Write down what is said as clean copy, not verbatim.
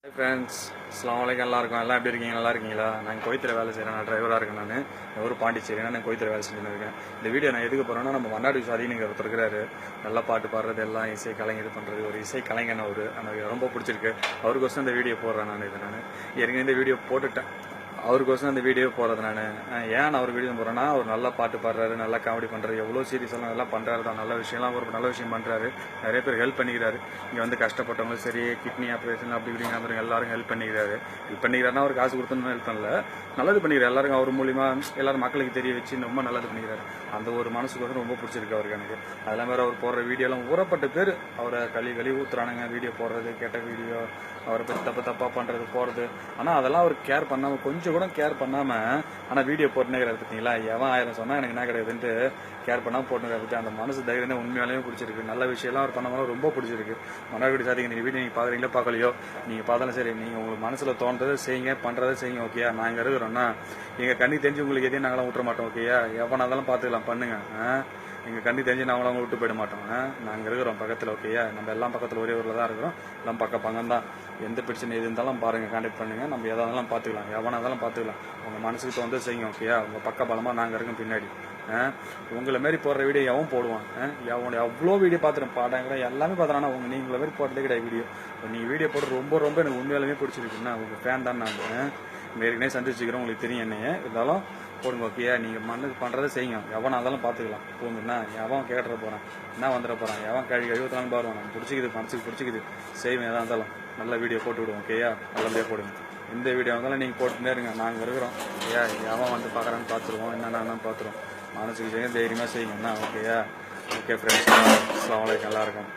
Hi friends, அஸ்ஸலாமு அலைக்கும். எல்லாம் எப்படி இருக்கீங்க? நல்லா இருக்கீங்களா? நான் கோயத்தில் வேலை செய்கிறேன். நான் டிரைவராக இருக்கேன். நான் ஒரு பாண்டிச்சேரி. நான் கோயத்தில் வேலை செஞ்சுன்னு இருக்கேன். இந்த வீடியோ நான் எதுக்கு போகிறேன்னா, நம்ம மன்னாடி சாதின்னு ஒருத்தர் இருக்கிறாரு. நல்லா பாட்டு பாடுறது, எல்லாம் இசை கலைஞர் இது பண்ணுறது, ஒரு இசை கலைஞன் அவர். எனக்கு ரொம்ப பிடிச்சிருக்கு. அவருக்கோசம் இந்த வீடியோ போடுறேன். நான் ஏற்கனவே இந்த வீடியோ போட்டுட்டேன். அவருக்கோசம் அந்த வீடியோ போகிறது. ஏன் அவர் வீடியோ போகிறேன்னா, அவர் நல்லா பாட்டு பாடுறாரு, நல்லா காமெடி பண்ணுறாரு, எவ்வளோ சீரியஸெல்லாம் நல்லா பண்ணுறாரு தான். நல்ல விஷயம்லாம் ஒரு நல்ல விஷயம் பண்ணுறாரு. நிறைய பேர் ஹெல்ப் பண்ணிக்கிறாரு. இங்கே வந்து கஷ்டப்பட்டவங்களும் சரி, கிட்னி ஆப்ரேஷன் அப்படி இப்படிங்கிற எல்லாரும் ஹெல்ப் பண்ணிக்கிறாருன்னா அவர் காசு கொடுத்துன்னு ஹெல்ப் பண்ணல, நல்லது பண்ணிக்கிறார். எல்லாருக்கும் அவர் மூலிமா எல்லாரும் மக்களுக்கு தெரிய வச்சு ரொம்ப நல்லது பண்ணிக்கிறாரு. அந்த ஒரு மனசுக்கு ரொம்ப பிடிச்சிருக்கு அவருக்கு. எனக்கு அதெல்லாம் வேறு அவர் போடுற வீடியோலாம் ஊறப்பட்ட பேர் அவரை கழி ஊற்றுறானுங்க. வீடியோ போடுறது, கேட்ட வீடியோ, அவரை பற்றி தப்பாக பண்ணுறது போகிறது. ஆனால் அதெல்லாம் அவர் கேர் பண்ணாமல், கொஞ்சம் கூட கேர் பண்ணாமல், ஆனால் வீடியோ போட்டுனேங்கிறாரு. பார்த்தீங்களா? எவன் 1000 சொன்னால் எனக்கு என்ன கிடையாதுன்ட்டு கேர் பண்ணாமல் போட்டுனேங்கிறார். பற்றி அந்த மனசு தைரியமே உண்மையாலேயும் பிடிச்சிருக்கு. நல்ல விஷயம்லாம் அவர் பண்ணாமல் ரொம்ப பிடிச்சிருக்கு. மன்னார்குடி சாதிக்கு நீங்கள் வீடியோ நீங்கள் பார்க்குறீங்களோ பார்க்கலையோ, நீங்கள் பார்த்தாலும் சரி, நீங்கள் உங்களுக்கு மனசில் தோன்றதை செய்யுங்க, பண்ணுறதை செய்யுங்க. ஓகேயா? நாங்கள் இருக்கிறோன்னா எங்கள் கண்ணுக்கு தெரிஞ்சு உங்களுக்கு எதையும் நாங்களாம் விட்டுற மாட்டோம். ஓகேயா? எவனா இருந்தாலும் பார்த்துக்கலாம், பண்ணுங்க. எங்கள் கண்ணி தெரிஞ்சு நாங்களும் அவங்க விட்டு போயிட மாட்டோம். நாங்கள் இருக்கிறோம் பக்கத்தில். ஓகேயா? நம்ம எல்லாம் பக்கத்தில் ஒரே ஊரில் தான் இருக்கிறோம். எல்லாம் பக்கம் தான். எந்த பிரச்சனை எது இருந்தாலும் பாருங்கள், கான்டாக்ட் பண்ணுங்கள். நம்ம எதாக இருந்தாலும் பார்த்துக்கலாம், எவனாக இருந்தாலும் பார்த்துக்கலாம். உங்கள் மனசுக்கு தோந்து செய்யுங்க. ஓகேயா? உங்கள் பக்க பலமாக நாங்கள் இருக்கோம் பின்னாடி. உங்களை மாரி போடுற வீடியோ எவன் போடுவான்? எவ்வளோ வீடியோ பார்த்துருக்கேன், பாடாங்கிற எல்லாமே பார்த்துறானா உங்கள் நீங்கள மாரி போட்டதே கிடையாது வீடியோ. நீங்கள் வீடியோ போட்டு ரொம்ப எனக்கு உண்மையாலுமே பிடிச்சிருக்குன்னா உங்கள் ஃபேன் தான். நான் ஏற்கனவே சந்திச்சுக்கிறோம், உங்களுக்கு தெரியும் என்னையே. இருந்தாலும் போடுங்க. ஓகேயா? நீங்கள் மண்ணுக்கு பண்ணுறதை செய்யுங்க. எவனாக இருந்தாலும் பார்த்துக்கலாம். போங்கன்னா எவன் கேட்டுற போகிறான், என்ன வந்துட போகிறான், எவன் கழுவத்தாலும் பாருவான். நம்ம பிடிச்சிக்குது, மனசுக்கு பிடிச்சிக்குது, செய்வேன். எதாக இருந்தாலும் நல்ல வீடியோ போட்டு விடுவோம். ஓகேயா? நல்லபடியாக போடுங்க. எந்த வீடியோ இருந்தாலும் நீங்கள் போட்டுனே இருங்க, நாங்கள் இருக்கிறோம். ஓகேயா? எவன் வந்து பார்க்குறான்னு பார்த்துருவோம், என்னென்ன பார்த்துருவோம். மனசுக்கு செய்யுங்க, தைரியமாக செய்யுங்க. என்ன? ஓகேயா? ஓகே ஃப்ரெண்ட்ஸ், அஸ்ஸலாமு அலைக்கும். நல்லா இருக்கும்.